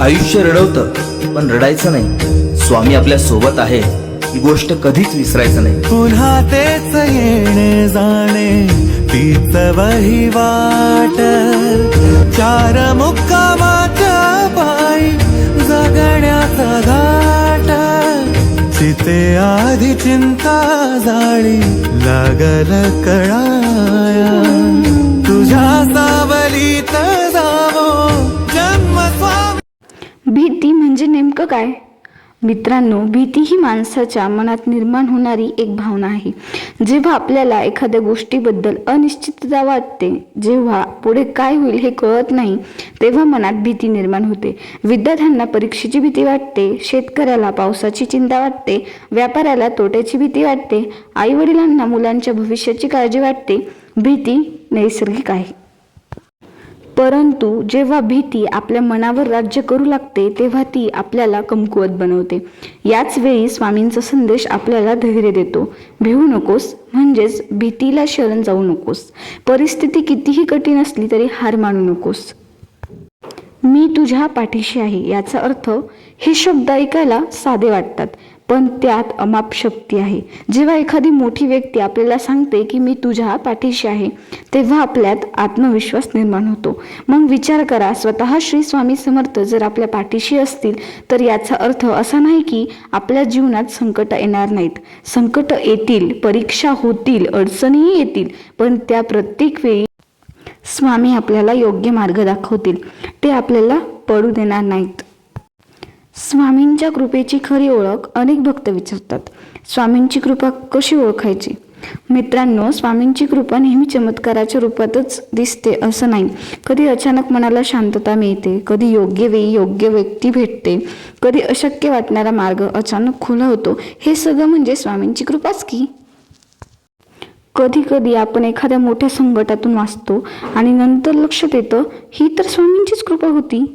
आयुष्य रडवतं पण रडायचं नाही. स्वामी आपल्या सोबत आहे ही गोष्ट कधीच विसरायचं नाही. पुन्हा तेच येणे जाणे तीच वहिवाट, चार मुक्कामाच्या पायी जगण्याचा घाट. चिते आधी चिंता जाळी लागल कळाया, तुझ्या सावलीत जावो जन्म स्वामी. भीती म्हणजे नेमकं काय? मित्रांनो, भीती ही माणसाच्या मनात निर्माण होणारी एक भावना आहे. जेव्हा आपल्याला एखाद्या गोष्टीबद्दल अनिश्चितता वाटते, जेव्हा पुढे काय होईल हे कळत नाही, तेव्हा मनात भीती निर्माण होते. विद्यार्थ्यांना परीक्षेची भीती वाटते, शेतकऱ्याला पावसाची चिंता वाटते, व्यापाऱ्याला तोट्याची भीती वाटते, आईवडिलांना मुलांच्या भविष्याची काळजी वाटते. भीती नैसर्गिक आहे, परंतु जेव्हा भीती आपल्या मनावर राज्य करू लागते तेव्हा ती आपल्याला कमकुवत बनवते. याच वेळी स्वामींचा संदेश आपल्याला धैर्य देतो. भिवू नकोस, म्हणजेच भीतीला शरण जाऊ नकोस. परिस्थिती कितीही कठीण असली तरी हार मानू नकोस. मी तुझ्या पाठीशी आहे याचा अर्थ, हे शब्द ऐकायला साधे वाटतात पण त्यात अमाप शक्ती आहे. जेव्हा एखादी मोठी व्यक्ती आपल्याला सांगते की मी तुझ्या पाठीशी आहे, तेव्हा आपल्यात आत्मविश्वास निर्माण होतो. मग विचार करा, स्वतः श्री स्वामी समर्थ जर आपल्या पाठीशी असतील तर याचा अर्थ असा नाही की आपल्या जीवनात संकट येणार नाहीत. संकट येतील, परीक्षा होतील, अडचणीही येतील, पण त्या प्रत्येक वेळी स्वामी आपल्याला योग्य मार्ग दाखवतील. ते आपल्याला पडू देणार नाहीत. स्वामींच्या कृपेची खरी ओळख अनेक भक्त विचारतात. स्वामींची कृपा कशी ओळखायची? मित्रांनो, स्वामींची कृपा नेहमी चमत्काराच्या रूपातच दिसते असं नाही. कधी अचानक मनाला शांतता मिळते, कधी योग्य वेळी योग्य व्यक्ती भेटते, कधी अशक्य वाटणारा मार्ग अचानक खुला होतो. हे सगळं म्हणजे स्वामींची कृपाच की. कधी कधी आपण एखाद्या मोठ्या संकटातून वाचतो आणि नंतर लक्षात येतं ही तर स्वामींचीच कृपा होती.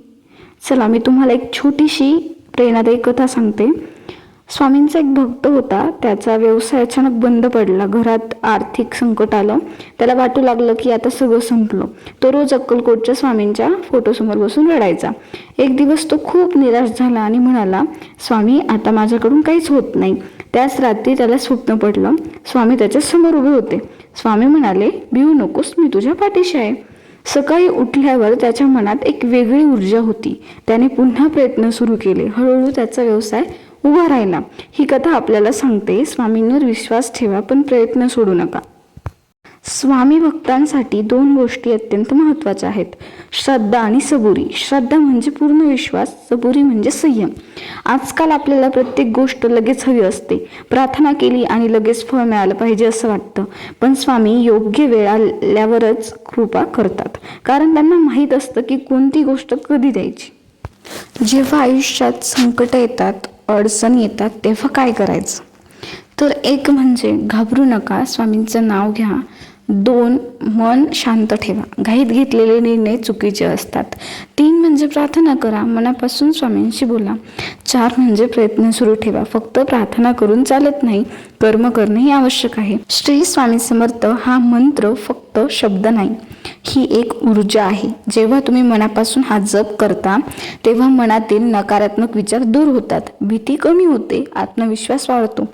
चला, मी तुम्हाला एक छोटीशी प्रेरणादायी कथा सांगते. स्वामींचा एक भक्त होता. त्याचा व्यवसाय अचानक बंद पडला. घरात आर्थिक संकट आलं. त्याला वाटू लागलं की आता सगळं संपलं. तो रोज अक्कलकोटच्या स्वामींच्या फोटोसमोर बसून रडायचा. एक दिवस तो खूप निराश झाला आणि म्हणाला, स्वामी, आता माझ्याकडून काहीच होत नाही. त्याच रात्री त्याला स्वप्न पडलं. स्वामी त्याच्या समोर उभे होते. स्वामी म्हणाले, भिवू नकोस, मी तुझ्या पाठीशी आहे. सकाळी उठल्यावर त्याच्या मनात एक वेगळी ऊर्जा होती. त्याने पुन्हा प्रयत्न सुरू केले. हळूहळू त्याचा व्यवसाय उभा राहिला. ही कथा आपल्याला सांगते, स्वामींवर विश्वास ठेवा पण प्रयत्न सोडू नका. स्वामी भक्तांसाठी दोन गोष्टी अत्यंत महत्त्वाच्या आहेत, श्रद्धा आणि सबुरी. श्रद्धा म्हणजे पूर्ण विश्वास, सबुरी म्हणजे संयम. आजकाल आपल्याला प्रत्येक गोष्ट लगेच हवी असते. प्रार्थना केली आणि लगेच फळ मिळालं पाहिजे असं वाटतं, पण स्वामी योग्य वेळ आल्यावरच कृपा करतात, कारण त्यांना माहीत असतं की कोणती गोष्ट कधी द्यायची. जेव्हा आयुष्यात संकट येतात, अडचणी येतात, तेव्हा काय करायचं? तर एक म्हणजे घाबरू नका, स्वामींचं नाव घ्या. 2, मन शांत ठेवा, घाईत घेतलेले निर्णय चुकीचे असतात. 3 म्हणजे प्रार्थना करा, मनापासून स्वामींशी बोला. 4 म्हणजे प्रयत्न सुरू ठेवा. फक्त प्रार्थना करून चालत नाही, कर्म करणेही आवश्यक आहे. श्री स्वामी समर्थ हा मंत्र फक्त शब्द नाही, ही एक ऊर्जा आहे. जेव्हा तुम्ही मनापासून हा जप करता तेव्हा मनातील नकारात्मक विचार दूर होतात, भीती कमी होते, आत्मविश्वास वाढतो.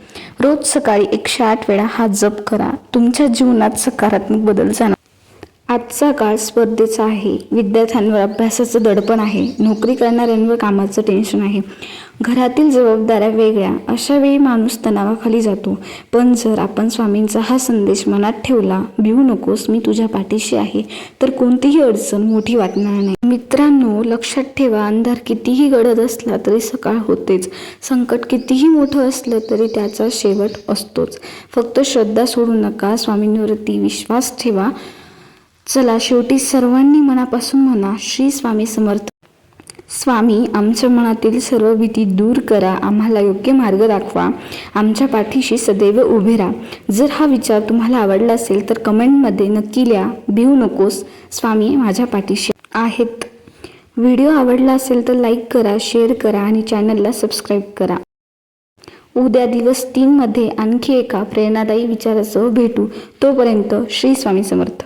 रोज सकाळी 108 वेळा हा जप करा. तुमच्या जीवनात सकारात्मक बदल जाणार. आजचा काळ स्पर्धेचा आहे. विद्यार्थ्यांवर अभ्यासाचं दडपण आहे, नोकरी करणाऱ्यांवर कामाचं टेन्शन आहे, घरातील जबाबदाऱ्या वेगळ्या. अशा वेळी माणूस तणावाखाली जातो. पण जर आपण स्वामींचा हा संदेश मनात ठेवला, भिवू नकोस, मी तुझ्या पाठीशी आहे, तर कोणतीही अडचण मोठी वाटणार नाही. मित्रांनो, लक्षात ठेवा, अंधार कितीही गडद असला तरी सकाळ होतेच. संकट कितीही मोठं असलं तरी त्याचा शेवट असतोच. फक्त श्रद्धा सोडू नका, स्वामींवरती विश्वास ठेवा. चला, शेवटी सर्वांनी मनापासून म्हणा, श्री स्वामी समर्थ. स्वामी, आमच्या मनातील सर्व भीती दूर करा, आम्हाला योग्य मार्ग दाखवा, आमच्या पाठीशी सदैव उभे राहा. जर हा विचार तुम्हाला आवडला असेल तर कमेंटमध्ये नक्की लिहा, भिवू नकोस, स्वामी माझ्या पाठीशी आहेत. व्हिडिओ आवडला असेल तर लाईक करा, शेअर करा आणि चॅनलला सबस्क्राईब करा. उद्या दिवस 3 मध्ये आणखी एका प्रेरणादायी विचारासह भेटू. तोपर्यंत श्री स्वामी समर्थ.